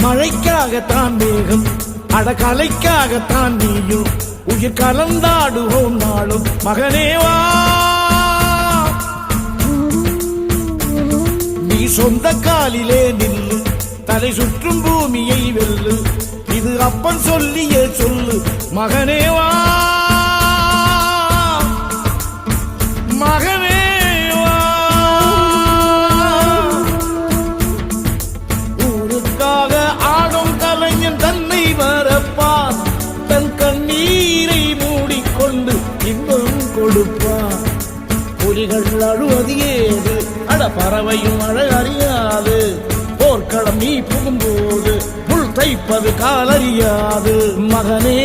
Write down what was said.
மழைக்காகத்தான் மேகம், அடகலைக்காகத்தான் நீயும், உயிர் கலந்தாடுவோம் நாளும். மகனேவா நீ சொந்த காலிலே நில்லு, தலை சுற்றும் பூமியை வெல்லு, இது அப்பன் சொல்லிய சொல்லு. மகனேவா மகனேவா ஊருக்காக ஆடும் கலைஞன் தன்னை வரப்பான், தன் கண்ணீரை மூடிக்கொண்டு இன்பம் கொடுப்பான். புலிகள் அழுவது ஏது, அட பறவையும் அழ அறியாது, போர்க்களம் நீ புகும்போது முள் தைப்பது காலறியாது. மகனே